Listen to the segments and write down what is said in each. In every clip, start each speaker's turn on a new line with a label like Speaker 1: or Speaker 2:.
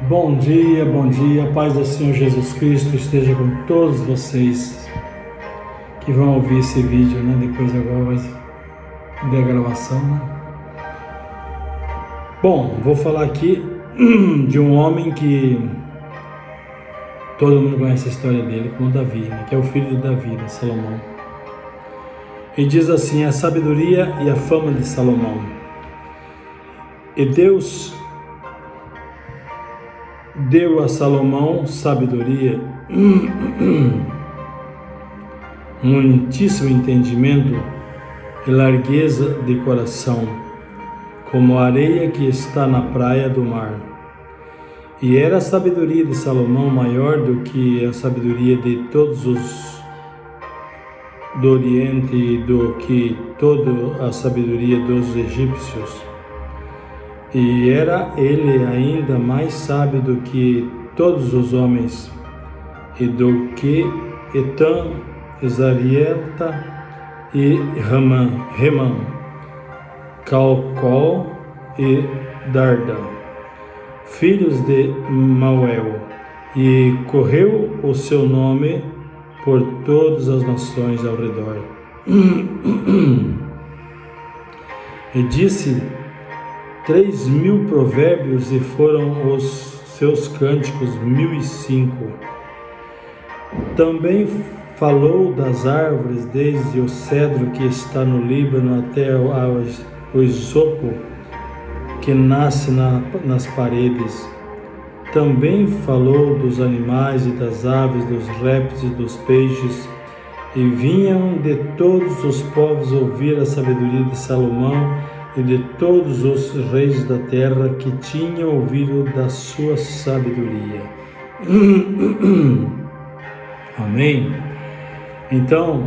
Speaker 1: Bom dia, a paz do Senhor Jesus Cristo esteja com todos vocês que vão ouvir esse vídeo, né? Depois agora da gravação, né? Bom, vou falar aqui de um homem que todo mundo conhece a história dele, como Davi, né? Que é o filho de Davi, né? Salomão. E diz assim: a sabedoria e a fama de Salomão. E Deus deu a Salomão sabedoria, muitíssimo entendimento e largueza de coração, como a areia que está na praia do mar. E era a sabedoria de Salomão maior do que a sabedoria de todos os do Oriente e do que toda a sabedoria dos egípcios. E era ele ainda mais sábio do que todos os homens, e do que Etan, Ezarielta e Remã, Calcol e Darda, filhos de Mauel, e correu o seu nome por todas as nações ao redor. E disse 3.000 provérbios, e foram os seus cânticos 1.005. Também falou das árvores, desde o cedro que está no Líbano até o isopo que nasce nas paredes. Também falou dos animais e das aves, dos répteis e dos peixes, e vinham de todos os povos ouvir a sabedoria de Salomão, e de todos os reis da terra que tinham ouvido da sua sabedoria. Amém? Então,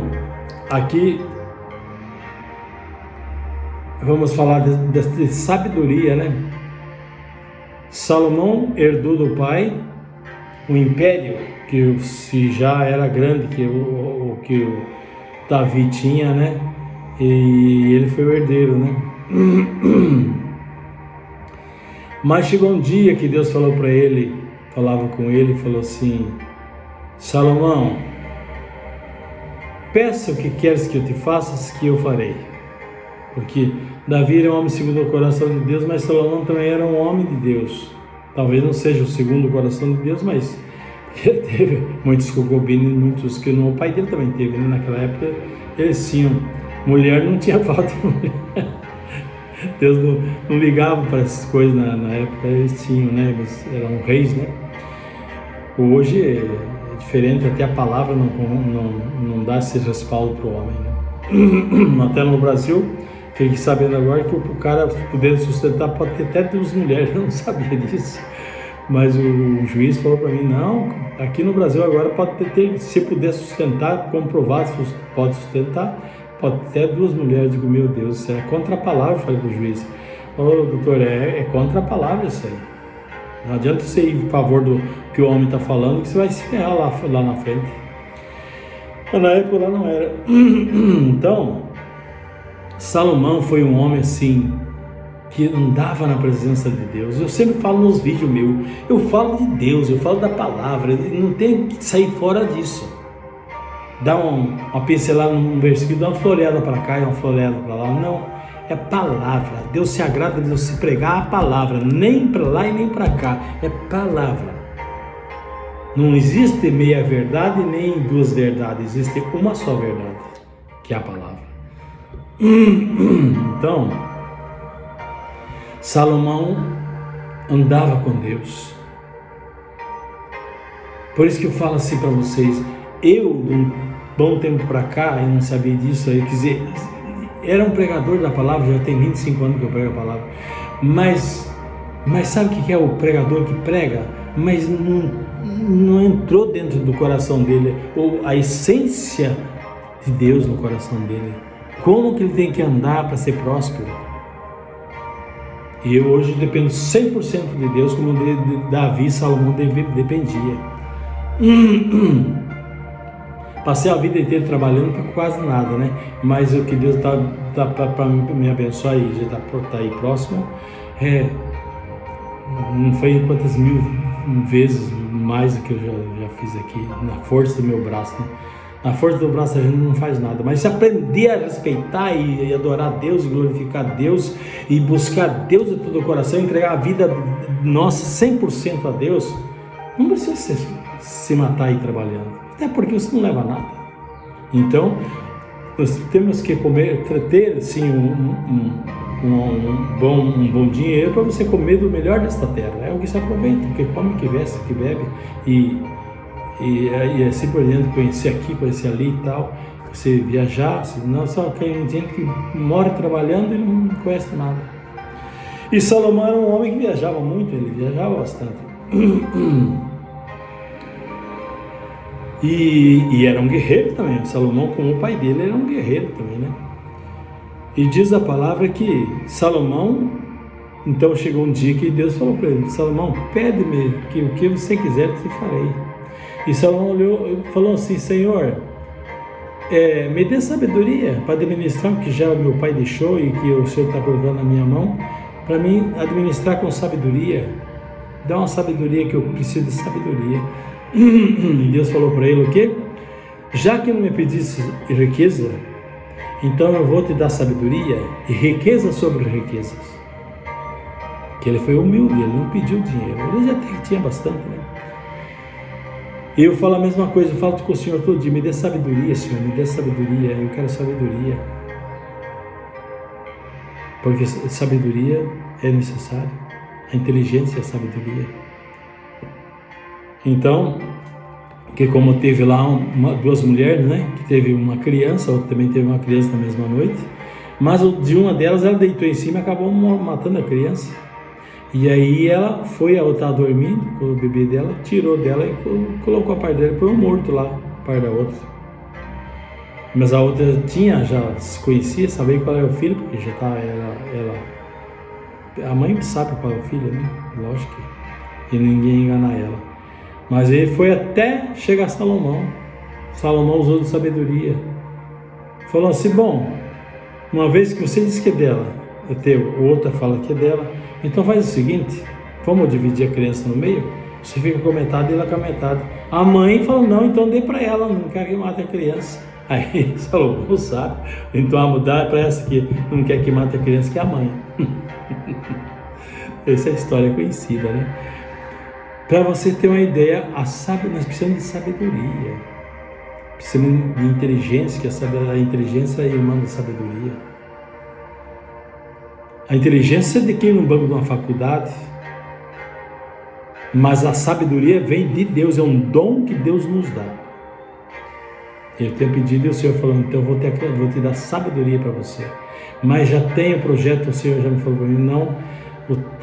Speaker 1: aqui vamos falar de sabedoria, né? Salomão herdou do pai o império, que se já era grande, que o Davi tinha, né? E ele foi o herdeiro, né? Mas chegou um dia que Deus falou para ele, falava com ele e falou assim: Salomão, peça o que queres que eu te faça, que eu farei. Porque Davi era um homem segundo o coração de Deus, mas Salomão também era um homem de Deus. Talvez não seja o segundo o coração de Deus, mas ele teve muitos concubinos, muitos que o pai dele também teve, né? Naquela época eles tinham mulher, não tinha falta de mulher. Deus não ligava para essas coisas na época, eles tinham, né? Eles eram reis, né? Hoje é diferente, até a palavra não dá esse respaldo para o homem, né? Até no Brasil, fiquei sabendo agora que o cara poder sustentar pode ter até 2 mulheres, eu não sabia disso. Mas o juiz falou para mim: não, aqui no Brasil agora pode ter, se puder sustentar, comprovado, pode sustentar, pode ter 2 mulheres. Eu digo: meu Deus, isso é contra a palavra. Falei para o juiz: doutor, é contra a palavra isso aí. Não adianta você ir em favor do que o homem está falando, que você vai se ferrar lá na frente. Mas na época lá não era. Então, Salomão foi um homem assim, que andava na presença de Deus. Eu sempre falo nos vídeos meus, eu falo de Deus, eu falo da palavra, não tem que sair fora disso. Dá uma pincelada num versículo, dá uma floreada para cá e uma floreada para lá. Não, é palavra. Deus se agrada de você pregar a palavra, nem para lá e nem para cá, é palavra. Não existe meia verdade nem 2 verdades, existe uma só verdade, que é a palavra. Então, Salomão andava com Deus. Por isso que eu falo assim para vocês, eu, de um bom tempo para cá, eu não sabia disso, eu quer dizer, era um pregador da palavra, já tem 25 anos que eu prego a palavra, mas sabe o que é o pregador que prega, mas não entrou dentro do coração dele, ou a essência de Deus no coração dele, como que ele tem que andar para ser próspero. E eu hoje dependo 100% de Deus, como de Davi e Salomão dependia. Passei a vida inteira trabalhando por quase nada, né? Mas o que Deus tá para me abençoar, e já tá aí próximo, não foi quantas mil vezes mais do que eu já fiz aqui, na força do meu braço, né? Na força do braço a gente não faz nada, mas se aprender a respeitar e adorar a Deus, e glorificar a Deus, e buscar Deus de todo o coração, entregar a vida nossa 100% a Deus, não precisa se matar aí trabalhando, até porque você não leva nada. Então, nós temos que ter sim um bom dinheiro para você comer do melhor desta terra. É o que se aproveita, porque come, que veste, que bebe e assim por diante, conhecer aqui, conhecer ali e tal, você viajar, não só tem gente que mora trabalhando e não conhece nada. E Salomão era um homem que viajava muito, ele viajava bastante. E era um guerreiro também. Salomão, como o pai dele, era um guerreiro também, né? E diz a palavra que Salomão, então chegou um dia que Deus falou para ele: Salomão, pede-me que o que você quiser te farei. E Salomão olhou e falou assim: Senhor, me dê sabedoria para administrar o que já o meu pai deixou e que o Senhor está colocando na minha mão, para mim administrar com sabedoria. Dá uma sabedoria, que eu preciso de sabedoria. E Deus falou para ele o quê? Já que não me pedisse riqueza, então eu vou te dar sabedoria e riqueza sobre riquezas. Que ele foi humilde, ele não pediu dinheiro, ele já até tinha bastante, né? E eu falo a mesma coisa, eu falo com o Senhor todo dia: me dê sabedoria, Senhor, me dê sabedoria, eu quero sabedoria. Porque sabedoria é necessário, a inteligência é a sabedoria. Então, que como teve lá duas mulheres, né, que teve uma criança, outra também teve uma criança na mesma noite, mas de uma delas ela deitou em cima e acabou matando a criança. E aí ela foi, a outra dormindo com o bebê dela, tirou dela e colocou a parte dela, põe um morto lá, a parte da outra. Mas a outra já se conhecia, sabia qual era o filho, porque já estava a mãe sabe qual é o filho, né? Lógico que ninguém engana ela. Mas ele foi até chegar a Salomão. Salomão usou de sabedoria. Falou assim: bom, uma vez que você disse que é dela, é teu, outra fala que é dela, então faz o seguinte: vamos dividir a criança no meio? Você fica com metade e ela com a metade. A mãe falou: não, então dê para ela, não quer que mate a criança. Aí Salomão sabe, então a mudar para essa que não quer que mate a criança, que é a mãe. Essa é a história conhecida, né? Para você ter uma ideia, nós precisamos de sabedoria, precisamos de inteligência, que a inteligência é irmã da sabedoria. A inteligência é de quem no banco de uma faculdade, mas a sabedoria vem de Deus, é um dom que Deus nos dá. Eu tenho pedido e o Senhor falou: então eu vou te dar sabedoria para você. Mas já tem o projeto, o Senhor já me falou para mim: não,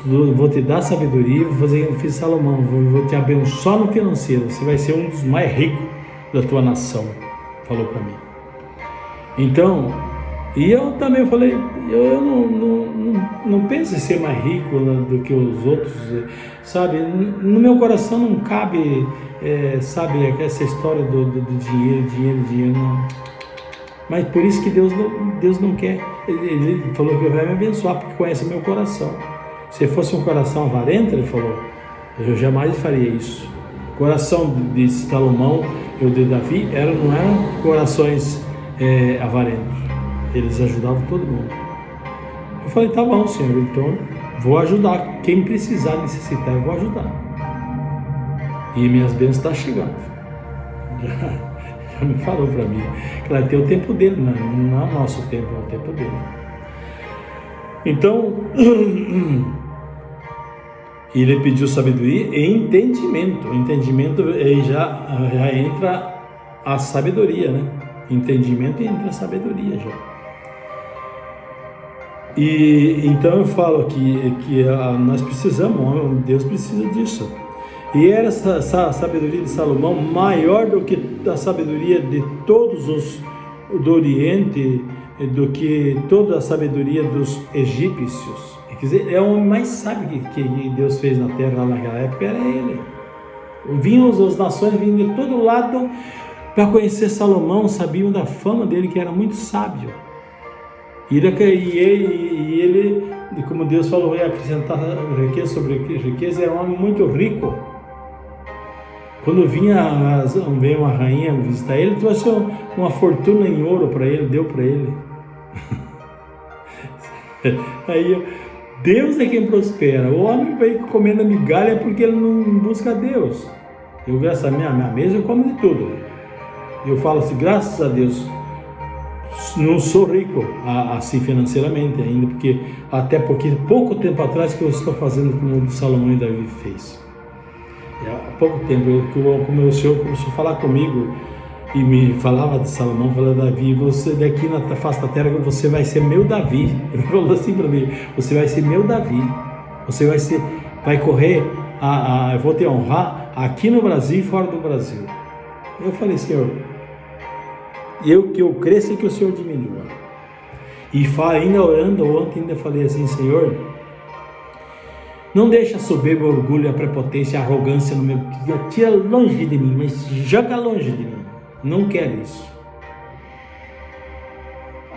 Speaker 1: eu vou te dar sabedoria, vou fazer o que eu fiz Salomão, vou te abençoar no financeiro, você vai ser um dos mais ricos da tua nação, falou para mim. Então, e eu também falei: eu não penso em ser mais rico do que os outros, sabe? No meu coração não cabe, sabe, essa história do dinheiro, não. Mas por isso que Deus não quer. Ele falou que vai me abençoar, porque conhece o meu coração. Se fosse um coração avarento, ele falou, eu jamais faria isso. O coração de Salomão e o de Davi não eram corações avarentos. Eles ajudavam todo mundo. Eu falei: tá bom, Senhor, então vou ajudar. Quem precisar, necessitar, eu vou ajudar. E minhas bênçãos estão chegando. Já me falou para mim. Claro, tem o tempo dele, não é o nosso tempo, é o tempo dele. Então, ele pediu sabedoria e entendimento. O entendimento aí já entra a sabedoria, né? Entendimento entra a sabedoria já. E então eu falo que nós precisamos, Deus precisa disso. E era essa sabedoria de Salomão maior do que a sabedoria de todos os do Oriente, do que toda a sabedoria dos egípcios. Quer dizer, é o homem mais sábio que Deus fez na terra lá naquela época, era ele. As nações vinham de todo lado para conhecer Salomão, sabiam da fama dele, que era muito sábio. E ele como Deus falou, ia acrescentar riqueza sobre riqueza, era um homem muito rico. Quando veio uma rainha visitar ele, trouxe uma fortuna em ouro para ele, deu para ele. Aí, Deus é quem prospera. O homem vai comendo migalha porque ele não busca Deus. Eu, graças a minha mesa, eu como de tudo. Eu falo assim, graças a Deus, não sou rico assim financeiramente ainda, porque até pouco tempo atrás que eu estou fazendo como Salomão e Davi fez. Há pouco tempo, como o Senhor começou a falar comigo e me falava de Salomão, falava, Davi, você daqui na face da terra, você vai ser meu Davi. Ele falou assim para mim, você vai ser meu Davi, você vai correr, eu vou te honrar aqui no Brasil e fora do Brasil. Eu falei, Senhor, que eu cresça e que o Senhor diminua. E ainda orando, ontem ainda falei assim, Senhor, não deixa a soberba, o orgulho, a prepotência, a arrogância no meu... Tira longe de mim, mas joga longe de mim. Não quero isso.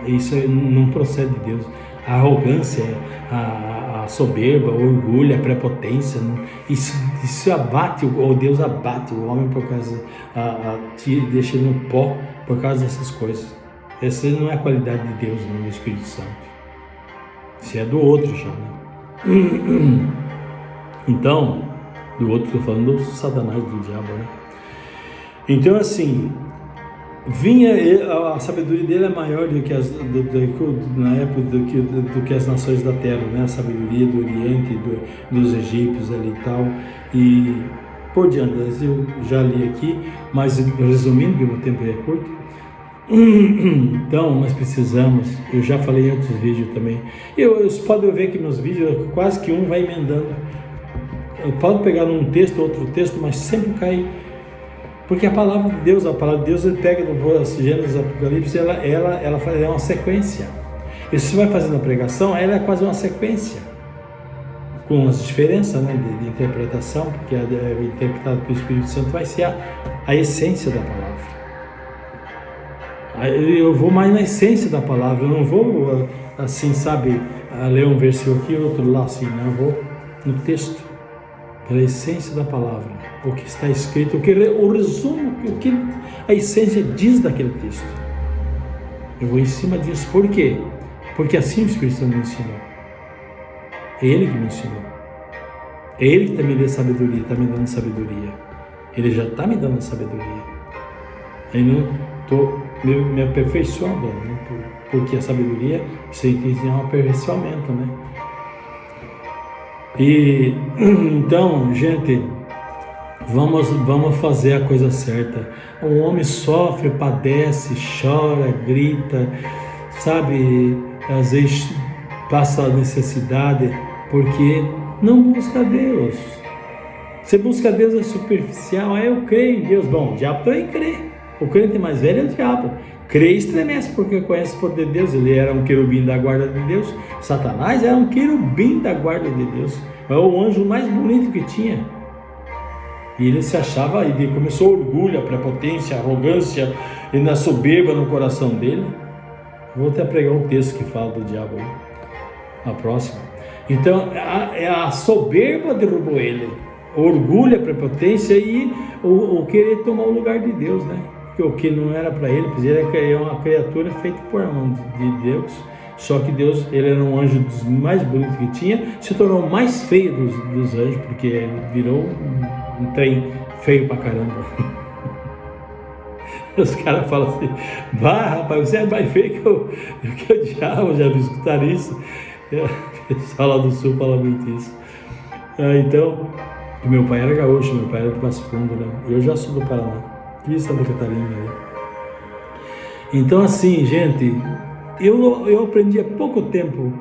Speaker 1: Isso não procede de Deus. A arrogância, a soberba, o orgulho, a prepotência, isso abate, ou Deus abate o homem por causa, deixa ele no pó por causa dessas coisas. Essa não é a qualidade de Deus no Espírito Santo. Isso é do outro já, né? Então, do outro, estou falando do Satanás, do diabo, né? Então, assim, a sabedoria dele é maior do que na época do que as nações da terra, né? A sabedoria do Oriente, dos egípcios ali e tal, e por diante. Eu já li aqui, mas resumindo, porque o meu tempo é curto. Então, nós precisamos, eu já falei em outros vídeos também, vocês podem ver que meus vídeos, quase que um vai emendando. Eu posso pegar num texto, outro texto, mas sempre cai, porque a palavra de Deus, ele pega do Gênesis, Apocalipse, ela faz uma sequência. E se você vai fazendo a pregação, ela é quase uma sequência, com as diferenças, né, de interpretação, porque interpretado pelo Espírito Santo vai ser a essência da palavra. Eu vou mais na essência da palavra, eu não vou assim, sabe, ler um versículo aqui, outro lá assim, não, eu vou no texto, pela essência da palavra, o que está escrito, o resumo, o que a essência diz daquele texto. Eu vou em cima disso, por quê? Porque assim o Espírito Santo me ensinou. É Ele que me ensinou. É Ele que está me dando sabedoria, está me dando sabedoria. Ele já está me dando sabedoria. Eu não estou me aperfeiçoando, né? Porque a sabedoria, você tem que ter um aperfeiçoamento, né? E então, gente, vamos fazer a coisa certa. Um homem sofre, padece, chora, grita, sabe, às vezes passa a necessidade porque não busca Deus. Você busca Deus é superficial, eu creio em Deus. Bom, o diabo também crê. O crente mais velho é o diabo. Crê e estremece porque conhece o poder de Deus. Ele era um querubim da guarda de Deus. Satanás era um querubim da guarda de Deus. É o anjo mais bonito que tinha. E ele se achava, e começou o orgulho, a prepotência, a arrogância e na soberba no coração dele. Vou até pregar um texto que fala do diabo aí, na próxima. Então, a soberba derrubou ele. O orgulho, a prepotência e o querer tomar o lugar de Deus, né? Porque o que não era para ele, ele era uma criatura feita por mão de Deus. Só que Deus, ele era um anjo dos mais bonitos que tinha, se tornou o mais feio dos anjos, porque virou um trem feio pra caramba. Os caras falam assim, rapaz, você é mais feio que o diabo, já vi escutar isso. O pessoal lá do sul fala muito isso. Então, meu pai era gaúcho, meu pai era do Passo Fundo, né? Eu já sou do Paraná, aqui em Santa Catarina. Né? Então, assim, gente, eu aprendi há pouco tempo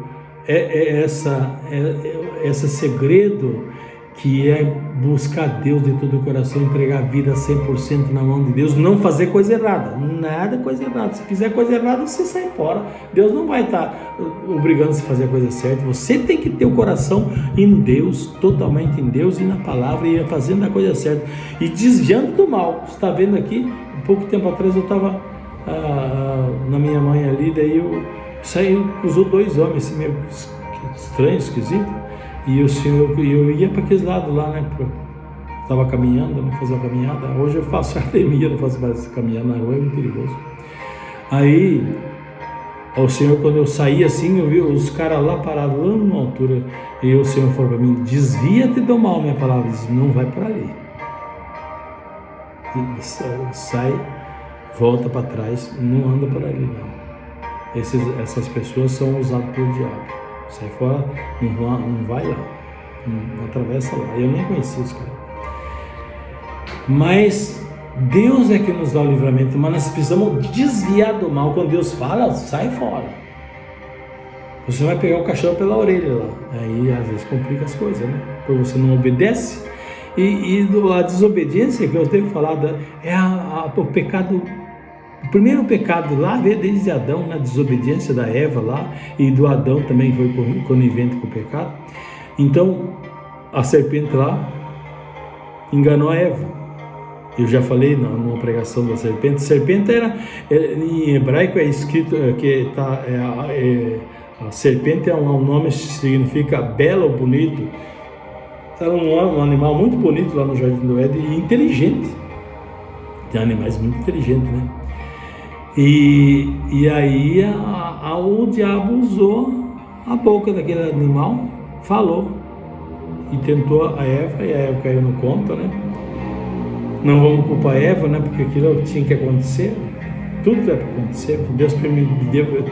Speaker 1: esse segredo que é buscar Deus de todo o coração, entregar a vida 100% na mão de Deus, não fazer coisa errada, nada coisa errada. Se fizer coisa errada, você sai fora. Deus não vai estar obrigando você a fazer a coisa certa. Você tem que ter o coração em Deus, totalmente em Deus e na palavra, e fazendo a coisa certa e desviando do mal. Você está vendo aqui, um pouco tempo atrás eu estava na minha mãe ali, daí eu saí, usou 2 homens, estranho, esquisito. E o Senhor, eu ia para aqueles lados lá, né? Estava caminhando, né? Fazia uma caminhada. Hoje eu faço academia, não faço mais caminhar na rua, é muito perigoso. Aí, o Senhor, quando eu saí assim, eu vi os caras lá parados, lá numa altura. E o Senhor falou para mim: desvia-te do mal, minha palavra. Diz, não vai por ali. Sai, volta para trás, não anda por ali, não. Essas pessoas são usadas pelo diabo. Sai fora, não vai lá, não atravessa lá. Eu nem conhecia os caras. Mas Deus é que nos dá o livramento, mas nós precisamos desviar do mal. Quando Deus fala, sai fora. Você vai pegar o cachorro pela orelha lá. Aí às vezes complica as coisas, né? Porque você não obedece. E a desobediência que eu tenho falado é o pecado. O primeiro pecado lá veio desde Adão, na desobediência da Eva lá, e do Adão também foi conivente com o pecado. Então a serpente lá enganou a Eva. Eu já falei numa pregação da serpente. Serpente em hebraico é escrito que a serpente é um nome que significa belo ou bonito. Era um animal muito bonito lá no Jardim do Éden e inteligente. Tem animais muito inteligentes, né? E aí o diabo usou a boca daquele animal, falou e tentou a Eva, e a Eva caiu no conto, né? Não vamos culpar a Eva, né? Porque aquilo tinha que acontecer. Tudo é para acontecer. Deus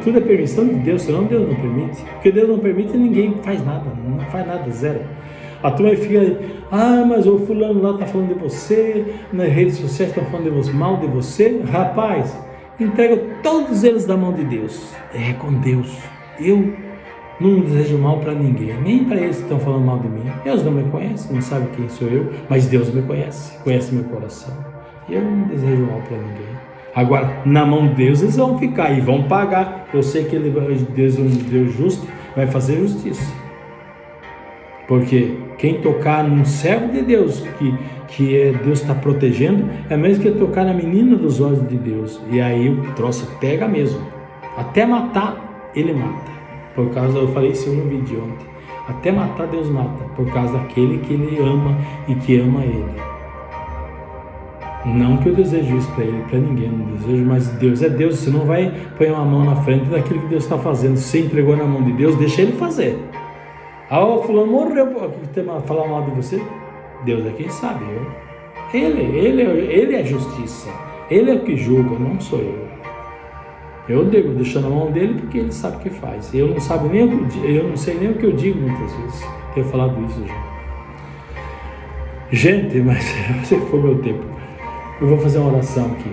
Speaker 1: tudo é permissão de Deus, senão Deus não permite. Porque Deus não permite, ninguém faz nada. Não faz nada, zero. A turma fica aí, mas o fulano lá está falando de você, nas redes sociais estão falando mal de você. Rapaz, entrega todos eles na mão de Deus. É com Deus. Eu não desejo mal para ninguém, nem para eles que estão falando mal de mim. Deus não me conhece, não sabe quem sou eu, mas Deus me conhece, conhece meu coração. Eu não desejo mal para ninguém. Agora, na mão de Deus eles vão ficar e vão pagar. Eu sei que Deus é um Deus justo, vai fazer justiça. Porque quem tocar num servo de Deus, que Deus está protegendo, é mesmo que tocar na menina dos olhos de Deus. E aí o troço pega mesmo. Até matar, ele mata. Por causa, eu falei isso no vídeo ontem. Até matar, Deus mata. Por causa daquele que ele ama e que ama ele. Não que eu desejo isso para ele, para ninguém, não desejo, mas Deus é Deus. Você não vai pôr uma mão na frente daquilo que Deus está fazendo. Se entregou na mão de Deus, deixa ele fazer. O fulano morreu, falar mal de você. Deus é quem sabe. Ele é a justiça. Ele é o que julga, não sou eu. Eu devo deixar na mão dele porque ele sabe o que faz. Eu não sei nem o que eu digo muitas vezes. Tenho falado isso já. Gente, mas você foi meu tempo. Eu vou fazer uma oração aqui.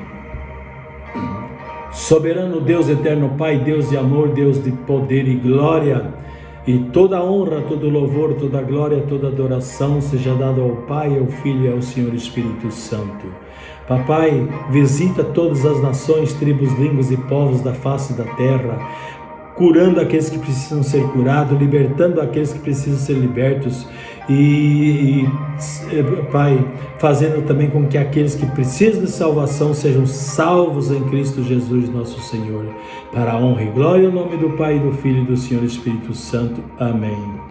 Speaker 1: Soberano Deus, eterno Pai, Deus de amor, Deus de poder e glória, e toda honra, todo louvor, toda glória, toda adoração seja dada ao Pai, ao Filho e ao Senhor Espírito Santo. Papai, visita todas as nações, tribos, línguas e povos da face da terra, curando aqueles que precisam ser curados, libertando aqueles que precisam ser libertos e Pai, fazendo também com que aqueles que precisam de salvação sejam salvos em Cristo Jesus, nosso Senhor. Para a honra e glória, em nome do Pai, do Filho e do Senhor Espírito Santo. Amém.